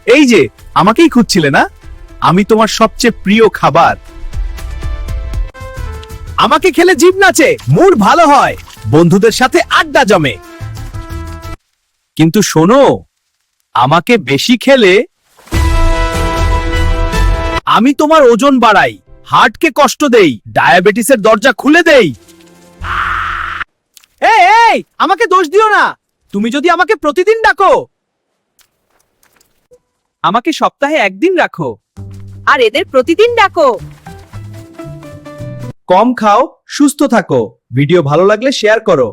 এই যে, আমাকেই খুঁজছিলে না? আমি তোমার সবচেয়ে প্রিয় খাবার। আমাকে খেলে জিভ নাচে, মুড ভালো হয়, বন্ধুদের সাথে আড্ডা জমে। কিন্তু শোনো, আমাকে বেশি খেলে আমি তোমার ওজন বাড়াই, হার্টকে কষ্ট দেই, ডায়াবেটিসের দরজা খুলে দেই। এই এই, আমাকে দোষ দিও না। তুমি যদি আমাকে প্রতিদিন ডাকো, আমাকে সপ্তাহে একদিন রাখো। আর এদের প্রতিদিন ডাকো। কম খাও, সুস্থ থাকো। ভিডিও ভালো লাগলে শেয়ার করো।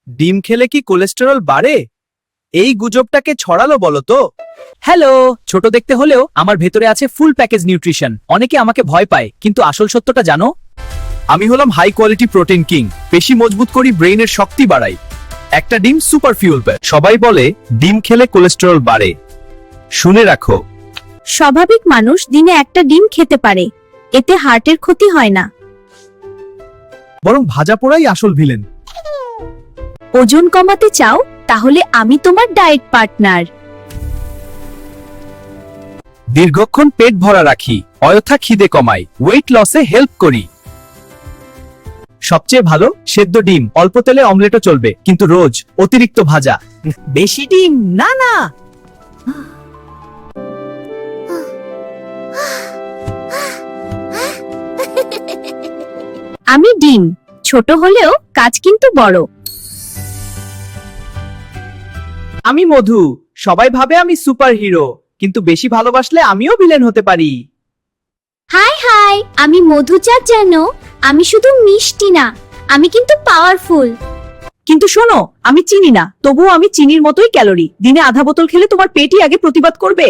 ডিম খেলে কি কোলেস্টেরল বাড়ে? এই গুজবটাকে ছড়ালো বলো তো। হ্যালো, ছোট দেখতে হলেও আমার ভেতরে আছে ফুল প্যাকেজ নিউট্রিশন। অনেকে আমাকে ভয় পায়, কিন্তু আসল সত্যটা জানো? আমি হলাম হাই কোয়ালিটি প্রোটিন কিং। পেশি মজবুত করি, ব্রেইনের শক্তি বাড়াই। একটা ডিম সুপার ফিউল প্যাক। সবাই বলে ডিম খেলে কোলেস্টেরল বাড়ে। শুনে রাখো, স্বাভাবিক মানুষ দিনে একটা ডিম খেতে পারে, এতে হার্টের ক্ষতি হয় না। বরং ভাজা পোড়াই আসল ভিলেন। ওজন কমাতে চাও? তাহলে আমি তোমার ডায়েট পার্টনার। দীর্ঘক্ষণ পেট ভরা রাখি, অযথা খিদে কমাই, ওয়েট লসে হেল্প করি। সবচেয়ে ভালো সেদ্ধ ডিম, অল্প তেলে অমলেটও চলবে, কিন্তু রোজ অতিরিক্ত ভাজা। বেশি ডিম না না। আমি ডিম, ছোট হলেও কাজ কিন্তু বড়। আমি মধু, সবাই ভাবে আমি সুপার হিরো, কিন্তু বেশি ভালোবাসলে আমিও ভিলেন হতে পারি। হাই হাই, আমি মধু চাঁদ। জানো, আমি শুধু মিষ্টি না, আমি কিন্তু পাওয়ারফুল। কিন্তু শোনো, আমি চিনি না, তবুও আমি চিনির মতোই ক্যালোরি। দিনে আধা বোতল খেলে তোমার পেটই আগে প্রতিবাদ করবে।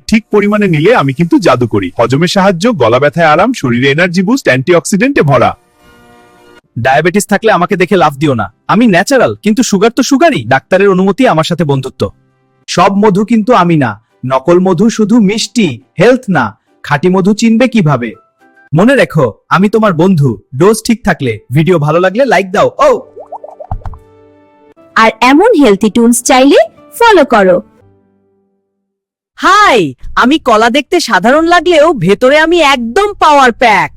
ঠিক পরিমাণে নিলে আমি কিন্তু জাদু করি। হজমে সাহায্য, গলা ব্যথায় আরাম, শরীরে এনার্জি বুস্ট, অ্যান্টিঅক্সিডেন্টে ভরা। ডায়াবেটিস থাকলে আমাকে দেখে লাভ দিও না। আমি ন্যাচারাল, কিন্তু সুগার তো সুগারই। ডাক্তারের অনুমতি, আমার সাথে বন্ধুত্ব। সব মধু কিন্তু আমি না। নকল মধু শুধু মিষ্টি, হেলথ না। খাঁটি মধু চিনবে কিভাবে? মনে রেখো, আমি তোমার বন্ধু। ডোজ ঠিক থাকলে, ভিডিও ভালো লাগলে লাইক দাও। ও, আর এমন হেলথি টুলস চাইলে ফলো করো। হাই, আমি কলা দেখতে সাধারণ লাগলেও ভেতরে আমি একদম পাওয়ার প্যাক।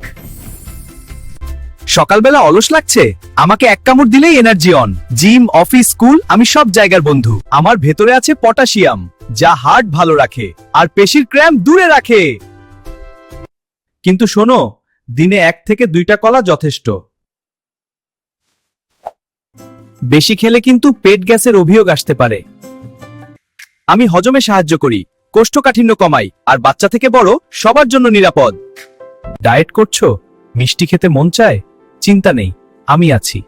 সকালবেলা অলস লাগছে? আমাকে এক কামড় দিলেই energy on. Gym, office, school, আমি সব জায়গার বন্ধু। আমার ভেতরে আছে পটাশিয়াম, যা হার্ট ভালো রাখে আর পেশির ক্র্যাম্প দূরে রাখে। কিন্তু শোনো, দিনে 1 থেকে 2টা কলা যথেষ্ট। বেশি খেলে কিন্তু পেট গ্যাসের অভিযোগ আসতে পারে। আমি হজমে সাহায্য করি, কোষ্ঠকাঠিন্য কমাই, আর বাচ্চা থেকে বড় সবার জন্য নিরাপদ। ডায়েট করছো? মিষ্টি খেতে মন চায়? চিন্তা নেই, আমি আছি।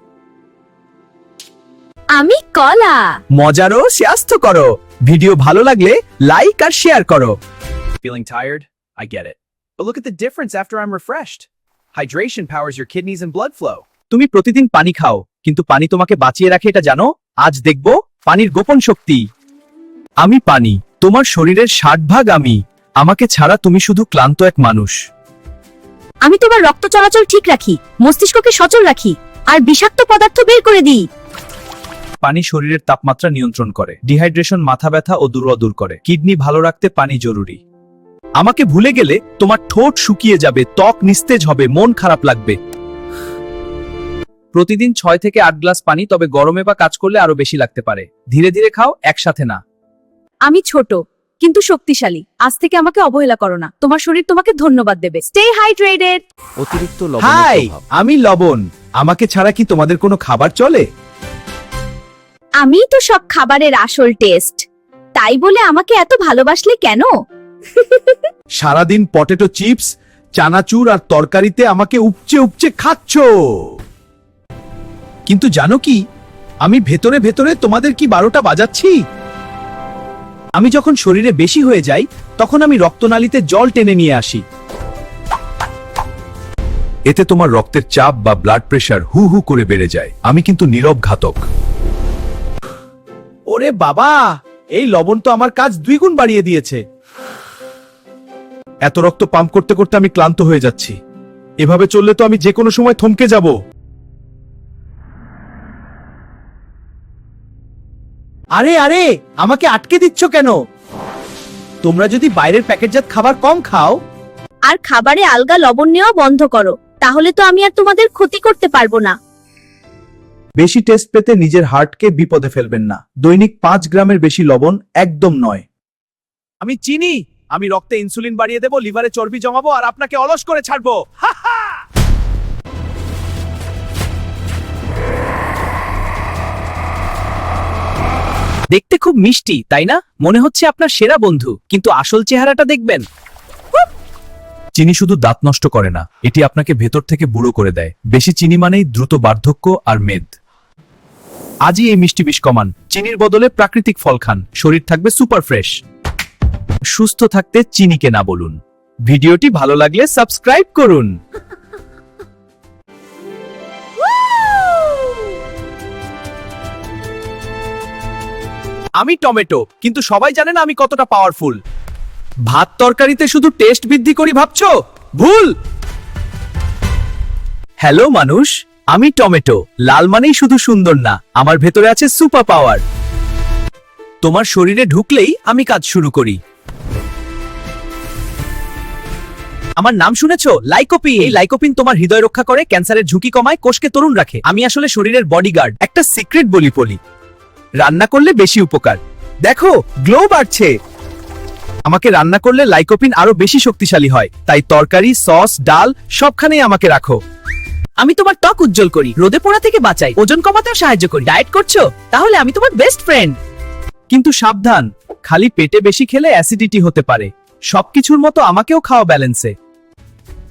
আমি কলা। মজারও স্বাস্থ্য করো। ভিডিও ভালো লাগলে লাইক আর শেয়ার করো। Feeling tired? I get it. But look at the difference after I'm refreshed. Hydration powers your kidneys and blood flow. তুমি প্রতিদিন পানি খাও, কিন্তু পানি তোমাকে বাঁচিয়ে রাখে, এটা জানো? আজ দেখবো পানির গোপন শক্তি। আমি পানি, তোমার শরীরের 60 ভাগ আমি। আমাকে ছাড়া তুমি শুধু ক্লান্ত এক মানুষ। আমি তোমার রক্ত চলাচল ঠিক রাখি, মস্তিষ্ককে সচল রাখি, আর বিষাক্ত পদার্থ বের করে দিই। পানি শরীরের তাপমাত্রা নিয়ন্ত্রণ করে, ডিহাইড্রেশন, মাথা ব্যথা ও দুর্বল দূর করে। কিডনি ভালো রাখতে পানি জরুরি। আমাকে ভুলে গেলে তোমার ঠোঁট শুকিয়ে যাবে, ত্বক নিস্তেজ হবে, মন খারাপ লাগবে। প্রতিদিন 6 থেকে 8 গ্লাস পানি, তবে গরমে বা কাজ করলে আরো বেশি লাগতে পারে। ধীরে ধীরে খাও, একসাথে না। আমি ছোট কিন্তু শক্তিশালী। আজ থেকে আমাকে অবহেলা করো না, তোমার শরীর তোমাকে ধন্যবাদ দেবে। Stay hydrated. অতিরিক্ত লবণ। হাই, আমি লবণ। আমাকে ছাড়া কি তোমাদের কোনো খাবার চলে? আমি তো সব খাবারের আসল টেস্ট। তাই বলে আমাকে এত ভালোবাসলে কেন? সারাদিন পটেটো চিপস, চানাচুর আর তরকারিতে আমাকে উপচে উপচে খাচ্ছ। কিন্তু জানো কি, আমি ভেতরে ভেতরে তোমাদের কি 12টা বাজাচ্ছি। আমি যখন শরীরে বেশি হয়ে যাই, তখন আমি রক্তনালীতে জল টেনে নিয়ে আসি। এতে তোমার রক্তের চাপ বা ব্লাড প্রেশার হু হু করে বেড়ে যায়। আমি কিন্তু নীরব ঘাতক। ওরে বাবা, এই লবণ তো আমার কাজ 2 গুণ বাড়িয়ে দিয়েছে। এত রক্ত পাম্প করতে করতে আমি ক্লান্ত হয়ে যাচ্ছি। এভাবে চললে তো আমি যে কোনো সময় থমকে যাব। আরে আরে আমাকে আটকে দিচ্ছ কেন? তোমরা যদি বাইরের প্যাকেটজাত খাবার কম খাও। আর খাবারে আলগা লবণ নেওয়া বন্ধ করো, তাহলে তো আমি আর তোমাদের ক্ষতি করতে পারবো না। বেশি টেস্ট পেতে নিজের হার্টকে বিপদে ফেলবেন না। দৈনিক 5 গ্রামের বেশি লবণ একদম নয়। আমি চিনি, আমি রক্তে ইনসুলিন বাড়িয়ে দেব, লিভারে চর্বি জমাবো আর আপনাকে অলস করে ছাড়বো। হা হা! দেখতে খুব মিষ্টি, তাই না? মনে হচ্ছে আপনার সেরা বন্ধু, কিন্তু আসল চেহারাটা দেখবেন। চিনি শুধু দাঁত নষ্ট করে না, এটি আপনাকে ভেতর থেকে বুড়ো করে দেয়। বেশি চিনি মানেই দ্রুত বার্ধক্য আর মেদ। আজই এই মিষ্টি বিষ কমান। চিনির বদলে প্রাকৃতিক ফল খান, শরীর থাকবে সুপার ফ্রেশ। সুস্থ থাকতে চিনিকে না বলুন। ভিডিওটি ভালো লাগলে সাবস্ক্রাইব করুন। আমি টমেটো, কিন্তু সবাই জানে না আমি কতটা পাওয়ারফুল। ভাত তরকারিতে শুধু টেস্ট বৃদ্ধি করি ভাবছো? ভুল। হ্যালো মানুষ, আমি টমেটো। লাল মানেই শুধু সুন্দর না, আমার ভেতরে আছে সুপার পাওয়ার। তোমার শরীরে ঢুকলেই আমি কাজ শুরু করি। আমার নাম শুনেছো? লাইকোপিন। এই লাইকোপিন তোমার হৃদয় রক্ষা করে, ক্যান্সারের ঝুঁকি কমায়, কোষকে তরুণ রাখে। আমি আসলে শরীরের বডিগার্ড। একটা সিক্রেট বলি রান্না করলে বেশি উপকার। দেখো গ্লো বাড়ছে। আমাকে রান্না করলে লাইকোপিন আরো বেশি শক্তিশালী হয়, তাই তরকারি, সস, ডাল সবখানেই আমাকে রাখো। আমি তোমার ত্বক উজ্জ্বল করি, রোদে পোড়া থেকে বাঁচাই, ওজন কমাতেও সাহায্য করি। ডায়েট করছো? তাহলে আমি তোমার বেস্ট ফ্রেন্ড। কিন্তু সাবধান, খালি পেটে বেশি খেলে অ্যাসিডিটি হতে পারে। সবকিছুর মতো আমাকেও খাও ব্যালেন্সে।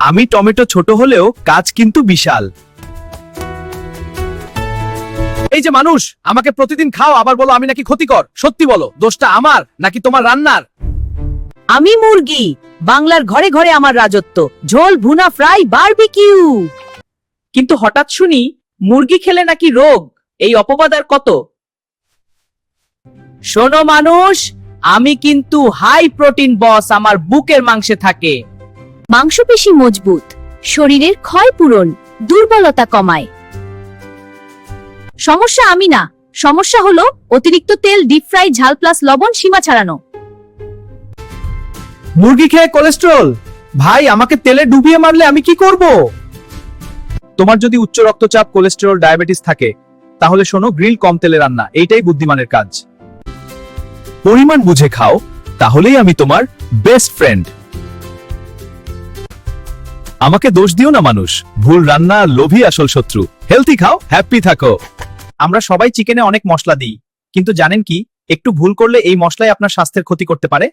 আমি টমেটো ছোট হলেও কাজ কিন্তু বিশাল। এই যে মানুষ, আমাকে প্রতিদিন খাও আবার বলো আমি নাকি ক্ষতিকর। সত্যি বলো, দোষটা আমার নাকি তোমার রান্নার? আমি মুরগি, বাংলার ঘরে ঘরে আমার রাজত্ব। ঝোল, ভুনা, ফ্রাই, বারবিকিউ। কিন্তু হঠাৎ শুনি মুরগি খেলে নাকি রোগ। এই অপবাদ আর কত? শোনো মানুষ, আমি কিন্তু হাই প্রোটিন বস, আমার বুকের মাংসে থাকে। মাংসপেশি মজবুত, শরীরের ক্ষয় পূরণ, দুর্বলতা কমায়। সমস্যা আমি না, সমস্যা হলো অতিরিক্ত তেল, ডিপ ফ্রাই, ঝাল প্লাস লবণ সীমা ছাড়ানো। মুরগি খেয়ে কোলেস্টেরল? ভাই আমাকে তেলে ডুবিয়ে মারলে আমি কি করব? তোমার যদি উচ্চ রক্তচাপ, কোলেস্টেরল, ডায়াবেটিস থাকে, তাহলে শোনো, গ্রিল কম তেলে রান্না, এইটাই বুদ্ধিমানের কাজ। পরিমাণ বুঝে খাও, তাহলেই আমি তোমার বেস্ট ফ্রেন্ড। আমাকে দোষ দিও না মানুষ, ভুল রান্না আর লোভী আসল শত্রু। হেলথি খাও, হ্যাপি থাকো। আমরা সবাই চিকেনে অনেক মশলা দিই, কিন্তু জানেন কি, একটু ভুল করলে এই মশলাই আপনার স্বাস্থ্যের ক্ষতি করতে পারে।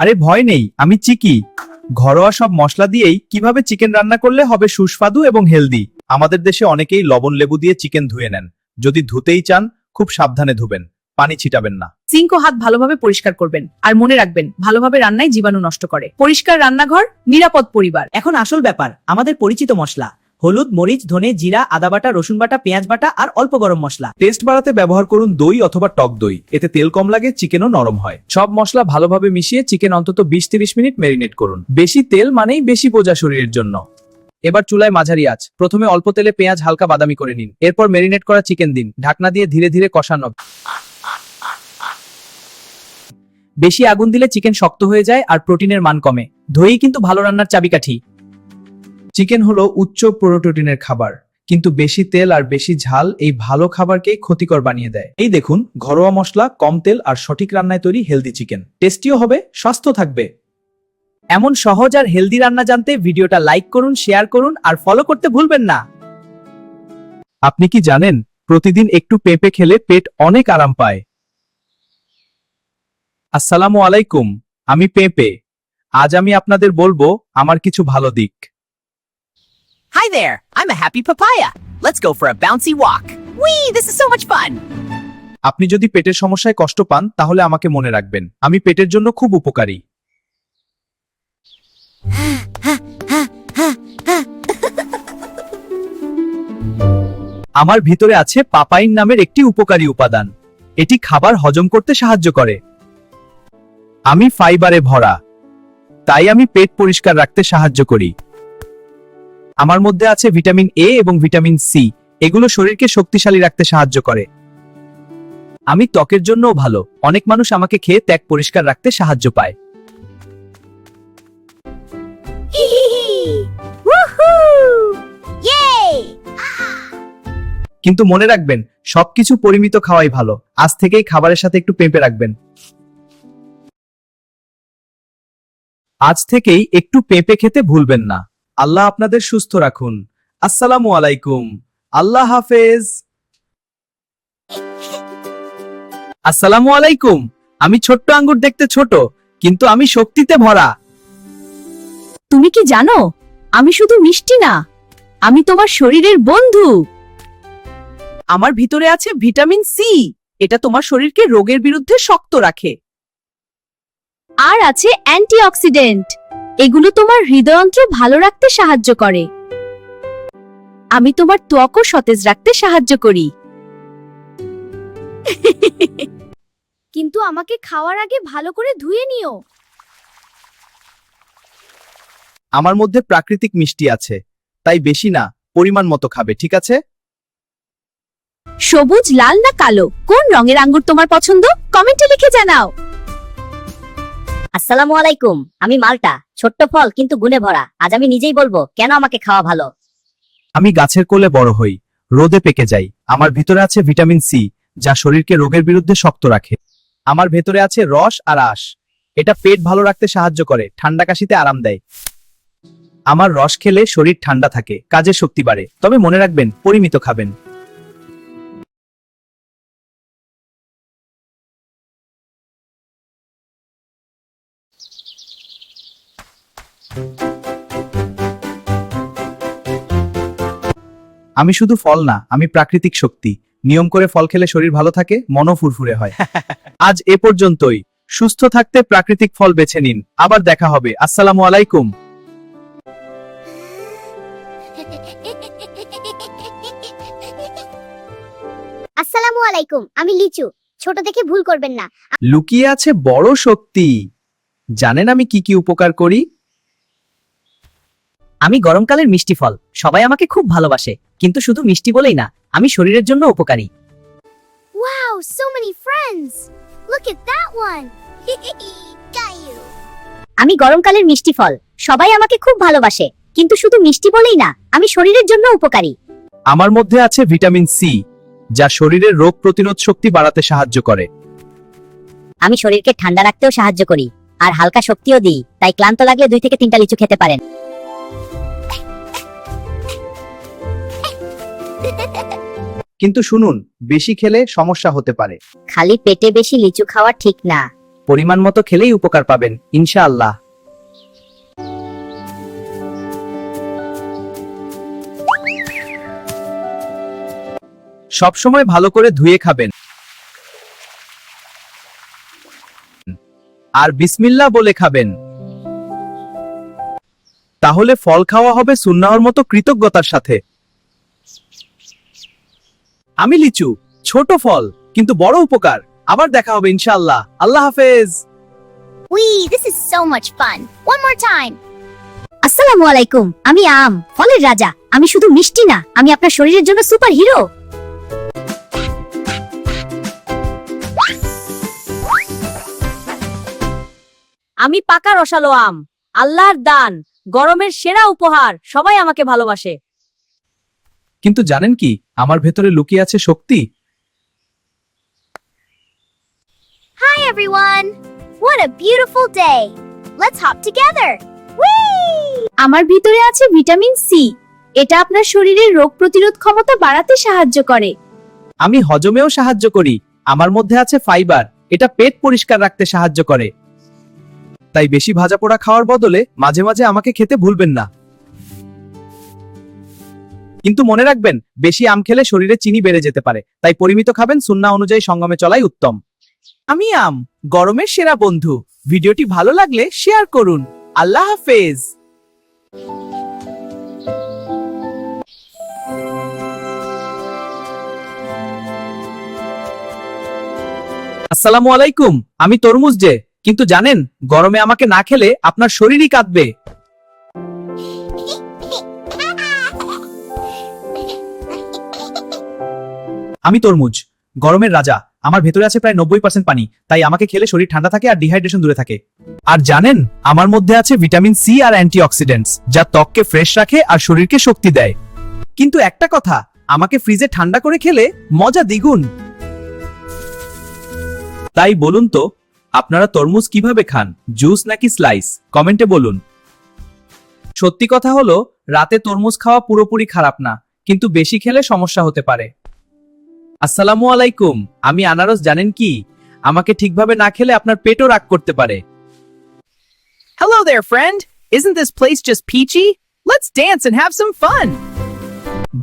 আরে ভয় নেই, আমি চিকি। ঘরোয়া সব মশলা দিয়েই কিভাবে চিকেন রান্না করলে হবে সুস্বাদু এবং হেলদি। আমাদের দেশে অনেকেই লবণ লেবু দিয়ে চিকেন ধুয়ে নেন। যদি ধুতেই চান, খুব সাবধানে ধুবেন, পানি ছিটাবেন না। সিঙ্ক ও হাত ভালোভাবে পরিষ্কার করবেন। আর মনে রাখবেন, ভালোভাবে রান্নায় জীবাণু নষ্ট করে। পরিষ্কার রান্নাঘর, নিরাপদ পরিবার। এখন আসল ব্যাপার, আমাদের পরিচিত মশলা। হলুদ, মরিচ, ধনে, জিরা, আদা বাটা, রসুন বাটা, পেঁয়াজ বাটা আর অল্প গরম মশলা। টেস্ট বাড়াতে ব্যবহার করুন দই অথবা টক দই, এতে তেল কম লাগে, চিকেনও নরম হয়। সব মশলা ভালোভাবে মিশিয়ে চিকেন অন্তত 20-30 মিনিট ম্যারিনেট করুন। বেশি তেল মানেই বেশি বোঝা শরীরের জন্য। এবার চুলায় মাঝারি আঁচ। প্রথমে অল্প তেলে পেঁয়াজ হালকা বাদামি করে নিন, এরপর ম্যারিনেট করা চিকেন দিন, ঢাকনা দিয়ে ধীরে ধীরে কষানো। বেশি আগুন দিলে চিকেন শক্ত হয়ে যায় আর প্রোটিনের মান কমে। দই কিন্তু ভালো রান্নার চাবিকাঠি। চিকেন হলো উচ্চ প্রোটিনের খাবার, কিন্তু বেশি তেল আর বেশি ঝাল এই ভালো খাবারকেই ক্ষতিকর বানিয়ে দেয়। এই দেখুন, ঘরোয়া মশলা, কম তেল আর সঠিক রান্নায় তৈরি হেলদি চিকেন। টেস্টিও হবে, স্বাস্থ্য থাকবে। এমন সহজ আর হেলদি রান্না জানতে ভিডিওটা লাইক করুন, শেয়ার করুন আর ফলো করতে ভুলবেন না। আপনি কি জানেন, প্রতিদিন একটু পেঁপে খেলে পেট অনেক আরাম পায়। আসসালামু আলাইকুম, আমি পেঁপে। আজ আমি আপনাদের বলবো আমার কিছু ভালো দিক। Hi there, I'm a happy papaya. Let's go for a bouncy walk. Whee, this is so much fun. আপনি যদি পেটের সমস্যায় কষ্ট পান, তাহলে আমাকে মনে রাখবেন, আমি পেটের জন্য খুব উপকারী। আমার ভিতরে আছে পাপাইন নামের একটি উপকারী উপাদান। এটি খাবার হজম করতে সাহায্য করে। আমি ফাইবারে ভরা, তাই আমি পেট পরিষ্কার রাখতে সাহায্য করি। আমার মধ্যে আছে ভিটামিন এ এবং ভিটামিন সি, এগুলো শরীরকে শক্তিশালী রাখতে সাহায্য করে। আমি ত্বকের জন্যও ভালো, অনেক মানুষ আমাকে খেয়ে ত্বক পরিষ্কার রাখতে সাহায্য পায়। কিন্তু মনে রাখবেন, সবকিছু পরিমিত খাওয়াই ভালো। আজ থেকেই খাবারের সাথে একটু পেঁপে রাখবেন। আজ থেকেই একটু পেঁপে খেতে ভুলবেন না। আল্লাহ আপনাদের সুস্থ রাখুন। আসসালামু আলাইকুম। আল্লাহ হাফেজ। আসসালামু আলাইকুম। আমি ছোট্ট আঙ্গুর, দেখতে ছোট, কিন্তু আমি শক্তিতে ভরা। তুমি কি জানো, আমি শুধু মিষ্টি না, আমি তোমার শরীরের বন্ধু। আমার ভিতরে আছে ভিটামিন সি, এটা তোমার শরীরকে রোগের বিরুদ্ধে শক্ত রাখে। আর আছে অ্যান্টিঅক্সিডেন্ট, এগুলো তোমার হৃদয়ন্ত্র ভালো রাখতে সাহায্য করে। আমি তোমার ত্বকও সতেজ রাখতে সাহায্য করি। কিন্তু আমাকে খাওয়ার আগে ভালো করে ধুয়ে নিও। আমার মধ্যে প্রাকৃতিক মিষ্টি আছে, তাই বেশি না, পরিমাণ মতো খাবে, ঠিক আছে? সবুজ, লাল না কালো, কোন রঙের আঙ্গুর তোমার পছন্দ? কমেন্টে লিখে জানাও। আসসালামু আলাইকুম। আমি মালটা, ছোট্ট ফল কিন্তু গুণে ভরা। আজ আমি নিজেই বলবো কেন আমাকে খাওয়া ভালো। আমি গাছের কোলে বড় হই, রোদে পেকে যাই। আমার ভিতরে আছে ভিটামিন সি, যা শরীরকে রোগের বিরুদ্ধে শক্ত রাখে। আমার ভেতরে আছে রস আর আঁশ, এটা পেট ভালো রাখতে সাহায্য করে, ঠান্ডা কাশিতে আরাম দেয়। আমার রস খেলে শরীর ঠান্ডা থাকে, কাজের শক্তি বাড়ে। তবে মনে রাখবেন, পরিমিত খাবেন। আমি শুধু ফল না, আমি প্রাকৃতিক শক্তি। নিয়ম করে ফল খেলে শরীর ভালো থাকে, মনও ফুরফুরে হয়। আজ এ পর্যন্তই। সুস্থ থাকতে প্রাকৃতিক ফল বেছে নিন। আবার দেখা হবে। আসসালামু আলাইকুম। আসসালামু আলাইকুম। আমি লিচু, ছোট দেখে ভুল করবেন না। লুকিয়ে আছে বড় শক্তি। জানেন আমি কি কি উপকার করি? আমি গরমকালের মিষ্টি ফল, সবাই আমাকে খুব ভালোবাসে, কিন্তু শুধু মিষ্টি বলেই না, আমি শরীরের জন্য উপকারী। Wow, so many friends. Look at that one. Got you. আমি গরমকালের মিষ্টি ফল, সবাই আমাকে খুব ভালোবাসে, কিন্তু শুধু মিষ্টি বলেই না, আমি শরীরের জন্য উপকারী। আমার মধ্যে আছে ভিটামিন সি, যা শরীরের রোগ প্রতিরোধ শক্তি বাড়াতে সাহায্য করে। আমি শরীরকে ঠান্ডা রাখতেও সাহায্য করি, আর হালকা শক্তিও দিই, তাই ক্লান্ত লাগলে 2 থেকে 3টা লিচু খেতে পারেন। কিন্তু শুনুন, বেশি খেলে সমস্যা হতে পারে। খালি পেটে বেশি লিচু খাওয়া ঠিক না। পরিমাণ মতো খেলেই উপকার পাবেন, ইনশাআল্লাহ। সবসময় ভালো করে ধুয়ে খাবেন, আর বিসমিল্লাহ বলে খাবেন। তাহলে ফল খাওয়া হবে সুন্নাহর মতো কৃতজ্ঞতার সাথে। আমি লিচু, ছোট ফল কিন্তু বড় উপকার। আবার দেখা হবে ইনশাআল্লাহ। আল্লাহ হাফেজ। Wee, this is so much fun. One more time. আসসালামু আলাইকুম। আমি আম, ফলের রাজা। আমি শুধু মিষ্টি না, আমি আপনার শরীরের জন্য সুপার হিরো। আমি পাকা রসালো আম, আল্লাহর দান, গরমের সেরা উপহার। সবাই আমাকে ভালোবাসে। কিন্তু জানেন কি, আমার ভেতরে লুকিয়ে আছে শক্তি। Hi everyone. What a beautiful day. Let's hop together. Whee! আমার ভিতরে আছে ভিটামিন সি, এটা আপনার শরীরের রোগ প্রতিরোধ ক্ষমতা বাড়াতে সাহায্য করে। আমি হজমেও সাহায্য করি। আমার মধ্যে আছে ফাইবার, এটা পেট পরিষ্কার রাখতে সাহায্য করে। তাই বেশি ভাজা পোড়া খাওয়ার বদলে মাঝে মাঝে আমাকে খেতে ভুলবেন না। কিন্তু মনে রাখবেন, বেশি আম খেলে শরীরে চিনি বেড়ে যেতে পারে, তাই পরিমিত খাবেন। সুন্নাহ অনুযায়ী সঙ্গমে চলাই উত্তম। আমি আম, গরমের সেরা বন্ধু। ভিডিওটি ভালো লাগলে শেয়ার করুন। আল্লাহ হাফেজ। আসসালামু আলাইকুম। আমি তরমুজ যে, কিন্তু জানেন, গরমে আমাকে না খেলে আপনার শরীরই কাঁদবে। আমি তরমুজ, গরমের রাজা। আমার ভেতরে আছে প্রায় 90% পানি, তাই আমাকে খেলে শরীর ঠান্ডা থাকে আর ডিহাইড্রেশন দূরে থাকে। আর জানেন, আমার মধ্যে আছে ভিটামিন সি আর অ্যান্টিঅক্সিডেন্টস, যা ত্বককে ফ্রেশ রাখে আর শরীরকে শক্তি দেয়। কিন্তু একটা কথা, আমাকে ফ্রিজে ঠান্ডা করে খেলে মজা দ্বিগুণ। তাই বলুন তো, আপনারা তরমুজ কিভাবে খান, জুস নাকি স্লাইস? কমেন্টে বলুন। সত্যি কথা হলো, রাতে তরমুজ খাওয়া পুরোপুরি খারাপ না, কিন্তু বেশি খেলে সমস্যা হতে পারে। আসসালামু আলাইকুম, আমি আনারস। জানেন কি, আমাকে ঠিকভাবে না খেলে আপনার পেটও রাগ করতে পারে। Hello there, friend. Isn't this place just peachy? Let's dance and have some fun.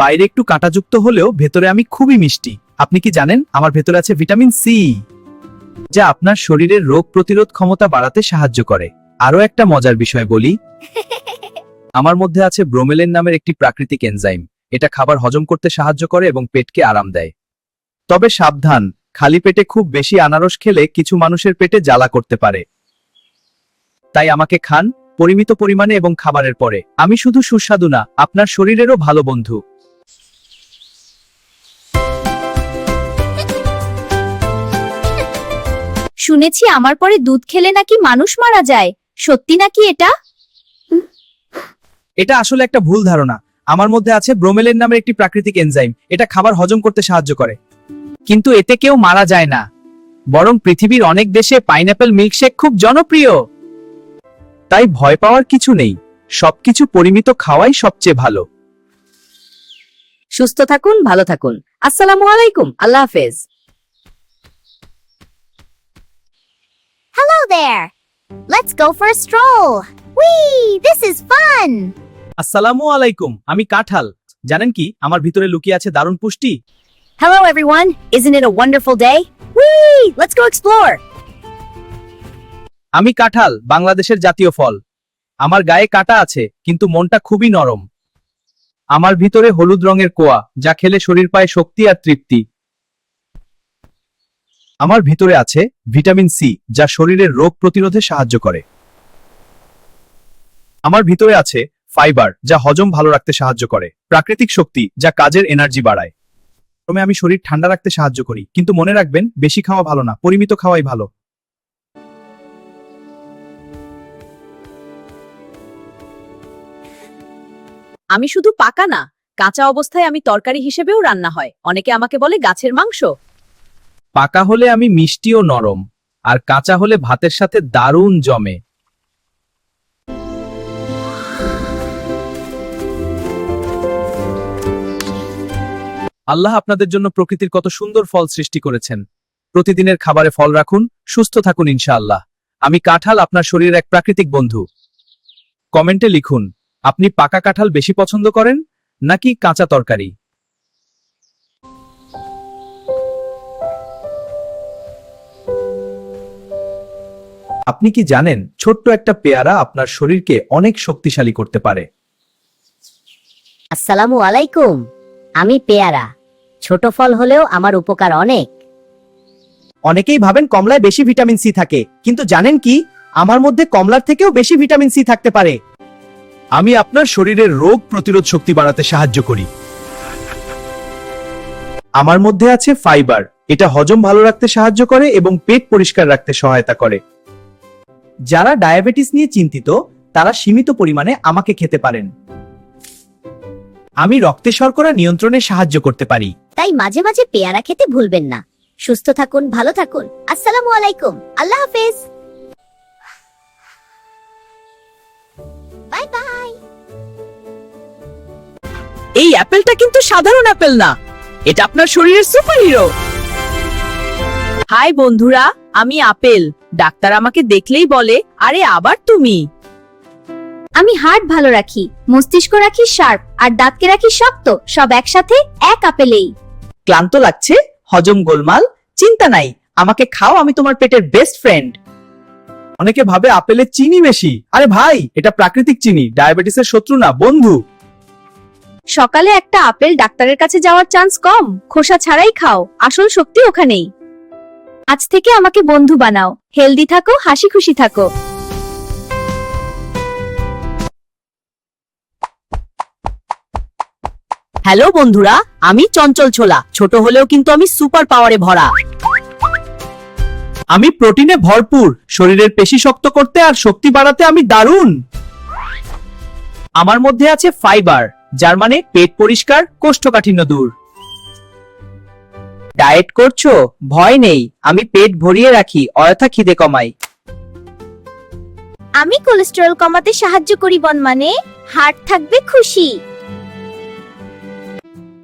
বাইরে একটু কাঁটাযুক্ত হলেও ভেতরে আমি খুবই মিষ্টি। আপনি কি জানেন, আমার ভেতরে আছে ভিটামিন সি, যা আপনার শরীরের রোগ প্রতিরোধ ক্ষমতা বাড়াতে সাহায্য করে। আরো একটা মজার বিষয় বলি, আমার মধ্যে আছে ব্রোমেলিন নামের একটি প্রাকৃতিক এনজাইম। এটা খাবার হজম করতে সাহায্য করে এবং পেটকে আরাম দেয়। তবে সাবধান, খালি পেটে খুব বেশি আনারস খেলে কিছু মানুষের পেটে জ্বালা করতে পারে। তাই আমাকে খান পরিমিত পরিমাণে এবং খাবারের পরে। আমি শুধু সুস্বাদু না, আপনার শরীরেরও ভালো বন্ধু। শুনেছি আমার পরে দুধ খেলে নাকি মানুষ মারা যায়, সত্যি নাকি এটা? এটা আসলে একটা ভুল ধারণা। আমার মধ্যে আছে ব্রোমেলিন নামের একটি প্রাকৃতিক এনজাইম। এটা খাবার হজম করতে সাহায্য করে। কিন্তু এতে কেউ মারা যায় না, বরং পৃথিবীর অনেক দেশে পাইনঅ্যাপল মিল্কশেক খুব জনপ্রিয়। তাই ভয় পাওয়ার কিছু নেই, সবকিছু পরিমিত খাওয়াই সবচেয়ে ভালো। সুস্থ থাকুন, ভালো থাকুন। আসসালামু আলাইকুম, আল্লাহ হাফেজ। Hello there. Let's go for a stroll. Whee! This is fun. আসসালামু আলাইকুম, আমি কাঁঠাল। জানেন কি, আমার ভিতরে লুকিয়ে আছে দারুণ পুষ্টি। Hello everyone. Isn't it a wonderful day? Whee! Let's go explore. আমি কাঁঠাল, বাংলাদেশের জাতীয় ফল। আমার গায়ে কাঁটা আছে, কিন্তু মনটা খুবই নরম। আমার ভিতরে হলুদ রঙের কোয়া, যা খেলে শরীর পায় শক্তি আর তৃপ্তি। আমার ভিতরে আছে ভিটামিন সি, যা শরীরের রোগ প্রতিরোধে সাহায্য করে। আমার ভিতরে আছে ফাইবার, যা হজম ভালো রাখতে সাহায্য করে। প্রাকৃতিক শক্তি, যা কাজের এনার্জি বাড়ায়। প্রথমে আমি শরীর ঠান্ডা রাখতে সাহায্য করি, কিন্তু মনে রাখবেন, বেশি খাওয়া ভালো না, পরিমিত খাওয়াই ভালো। আমি শুধু পাকা না, কাঁচা অবস্থায় আমি তরকারি হিসেবেও রান্না হয়। অনেকে আমাকে বলে গাছের মাংস। পাকা হলে আমি মিষ্টি ও নরম, আর কাঁচা হলে ভাতের সাথে দারুণ জমে। আল্লাহ আপনাদের জন্য প্রকৃতির কত সুন্দর ফল সৃষ্টি করেছেন। প্রতিদিনের খাবারে ফল রাখুন, সুস্থ থাকুন ইনশাআল্লাহ। আমি কাঁঠাল, আপনার শরীরের এক প্রাকৃতিক বন্ধু। কমেন্টে লিখুন, আপনি পাকা কাঁঠাল বেশি পছন্দ করেন নাকি কাঁচা তরকারি? আপনি কি জানেন, ছোট্ট একটা পেয়ারা আপনার শরীরকে অনেক শক্তিশালী করতে পারে। আসসালামু আলাইকুম, আমি পেয়ারা। ছোট ফল হলেও আমার উপকার অনেক। অনেকেই ভাবেন কমলায় বেশি ভিটামিন সি থাকে, কিন্তু জানেন কি, আমার মধ্যে কমলার থেকেও বেশি ভিটামিন সি থাকতে পারে। আমি আপনার শরীরের রোগ প্রতিরোধ শক্তি বাড়াতে সাহায্য করি। আমার মধ্যে আছে ফাইবার, এটা হজম ভালো রাখতে সাহায্য করে এবং পেট পরিষ্কার রাখতে সহায়তা করে। যারা ডায়াবেটিস নিয়ে চিন্তিত, তারা সীমিত পরিমাণে আমাকে খেতে পারেন। আমি রক্তে শর্করা নিয়ন্ত্রণে সাহায্য করতে পারি। তাই মাঝে মাঝে পেয়ারা খেতে ভুলবেন না। সুস্থ থাকুন, ভালো থাকুন। আসসালামু আলাইকুম, আল্লাহ হাফেজ। Bye bye. এই অ্যাপেলটা কিন্তু সাধারণ অ্যাপেল না, এটা আপনার শরীরের সুপারহিরো। হাই বন্ধুরা, আমি আপেল। ডাক্তার আমাকে দেখলেই বলে, আরে আবার তুমি। আমি হার্ট ভালো রাখি, মস্তিষ্ক রাখি শার্প, আর দাঁতকে রাখি শক্ত, সব একসাথে এক আপেলেই। ক্লান্ত লাগছে, হজম গোলমাল, চিন্তা নাই, আমাকে খাও, আমি তোমার পেটের বেস্ট ফ্রেন্ড। অনেকে ভাবে আপেলে চিনি বেশি। আরে ভাই, এটা প্রাকৃতিক চিনি, ডায়াবেটিসের শত্রু না, বন্ধু। সকালে একটা আপেল ডাক্তারের কাছে যাওয়ার চান্স কম, খোসা ছাড়াই খাও, আসল শক্তি ওখানেই। আজ থেকে আমাকে বন্ধু বানাও, হেলদি থাকো, হাসি খুশি থাকো। হ্যালো বন্ধুরা, আমি চঞ্চল ছোলা। ছোট হলেও কিন্তু আমি সুপার পাওয়ারে ভরা। আমি প্রোটিনে ভরপুর, শরীরের পেশি শক্ত করতে আর শক্তি বাড়াতে আমি দারুণ। আমার মধ্যে আছে ফাইবার, যার মানে পেট পরিষ্কার, কোষ্ঠকাঠিন্য দূর। ডায়েট করছো? ভয় নেই, আমি পেট ভরিয়ে রাখি, অযথা খিদে কমাই। আমি কোলেস্টেরল কমাতে সাহায্য করি মানে হার্ট থাকবে খুশি।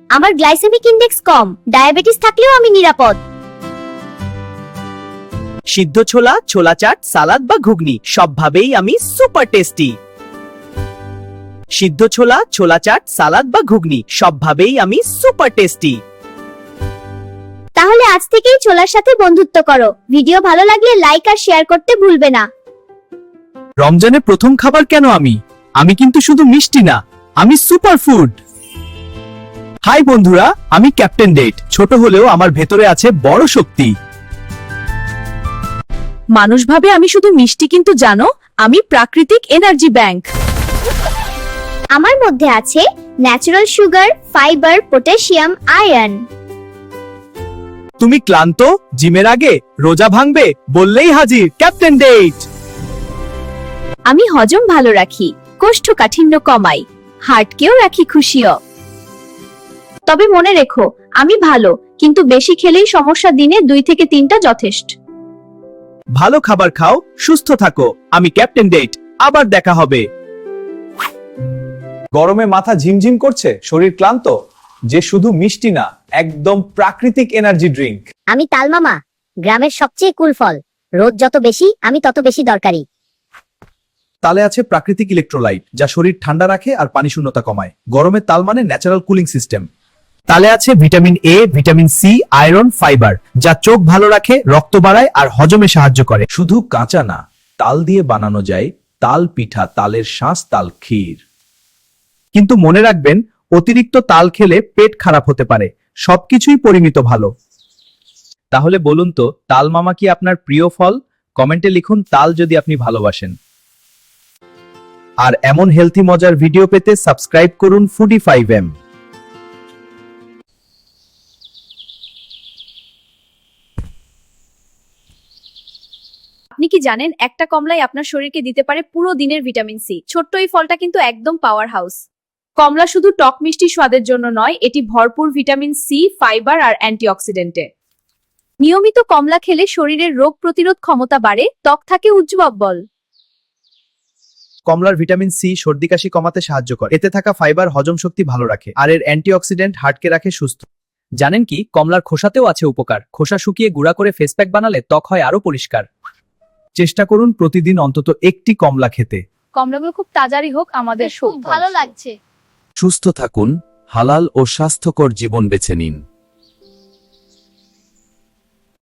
আমার গ্লাইসেমিক ইনডেক্স কম, ডায়াবেটিস থাকলেও আমি নিরাপদ। সিদ্ধ ছোলা, ছোলা চাট, সালাদ বা ঘুগনি সবভাবেই আমি সুপার টেস্টি। সিদ্ধ ছোলা, ছোলা চাট, সালাদ বা ঘুগনি সবভাবেই আমি সুপার টেস্টি। তাহলে আজ থেকেই ছোলার সাথে বন্ধুত্ব করো। ভিডিও ভালো লাগলে লাইক আর শেয়ার করতে ভুলবে না। রমজানে প্রথম খাবার কেন আমি? আমি কিন্তু শুধু মিষ্টি না, আমি সুপার ফুড। হাই বন্ধুরা, আমি ক্যাপ্টেন ডেট। ছোট হলেও আমার ভেতরে আছে বড় শক্তি। মানুষ ভাবে আমি শুধু মিষ্টি, কিন্তু জানো আমি প্রাকৃতিক এনার্জি ব্যাংক। আমার মধ্যে আছে natural sugar, fibre, potassium, iron. তুমি ক্লান্ত? জিমের আগে রোজা ভাঙবে? বললেই হাজির ক্যাপ্টেন ডেট। আমি হজম ভালো রাখি, কোষ্ঠকাঠিন্য কমাই, হার্টকেও রাখি খুশিও। তবে মনে রেখো, আমি ভালো, কিন্তু বেশি খেলেই সমস্যা। দিনে 2 থেকে 3টা যথেষ্ট। ভালো খাবার খাও, সুস্থ থাকো। আমি ক্যাপ্টেন ডেট, আবার দেখা হবে। গরমে মাথা ঝিমঝিম করছে, শরীর ক্লান্ত? যে শুধু মিষ্টি না, একদম প্রাকৃতিক এনার্জি ড্রিঙ্ক। আমি তালমামা, গ্রামের সবচেয়ে কুল ফল। রোদ যত বেশি, আমি তত বেশি দরকারি। তালে আছে প্রাকৃতিক ইলেকট্রোলাইট, যা শরীর ঠান্ডা রাখে আর পানি শূন্যতা কমায়। গরমে তাল মানে ন্যাচারাল কুলিং সিস্টেম। তালে আছে vitamin A, vitamin C, iron, fibre, যা চোখ ভালো রাখে, রক্ত বাড়ায় আর হজমে সাহায্য করে। শুধু কাঁচা না, তাল দিয়ে বানানো যায় তাল পিঠা, তালের শাঁস, তাল ক্ষীর। কিন্তু মনে রাখবেন, অতিরিক্ত তাল খেলে পেট খারাপ হতে পারে। সবকিছুই পরিমিত ভালো। তাহলে বলুন তো, তাল মামা কি আপনার প্রিয় ফল? কমেন্টে লিখুন তাল যদি আপনি ভালোবাসেন। আর এমন হেলথি মজার ভিডিও পেতে সাবস্ক্রাইব করুন ফুডি 5M। আপনি কি জানেন, একটা কমলাই আপনার শরীরকে দিতে পারে পুরো দিনের ভিটামিন সি। ছোট্ট এই ফলটা কিন্তু একদম পাওয়ার হাউস। কমলা শুধু টক মিষ্টি স্বাদের জন্য নয়, এটি ভরপুর ভিটামিন সি, ফাইবার আর অ্যান্টিঅক্সিডেন্টে। নিয়মিত কমলা খেলে শরীরের রোগ প্রতিরোধ ক্ষমতা বাড়ে, ত্বক থাকে উজ্জ্বল। কমলার ভিটামিন সি সর্দি কাশি কমাতে সাহায্য করে। এতে থাকা ফাইবার হজম শক্তি ভালো রাখে, আর এর অ্যান্টিঅক্সিডেন্ট হার্টকে রাখে সুস্থ। জানেন কি, কমলার খোসাতেও আছে উপকার। খোসা শুকিয়ে গুঁড়া করে ফেস প্যাক বানালে ত্বক হয় আরো পরিষ্কার। চেষ্টা করুন প্রতিদিন অন্তত একটি কমলা খেতে। কমলাগুলো খুব তাজারই হোক, আমাদের খুব ভালো লাগছে। সুস্থ থাকুন, হালাল ও স্বাস্থ্যকর জীবন বেছে নিন।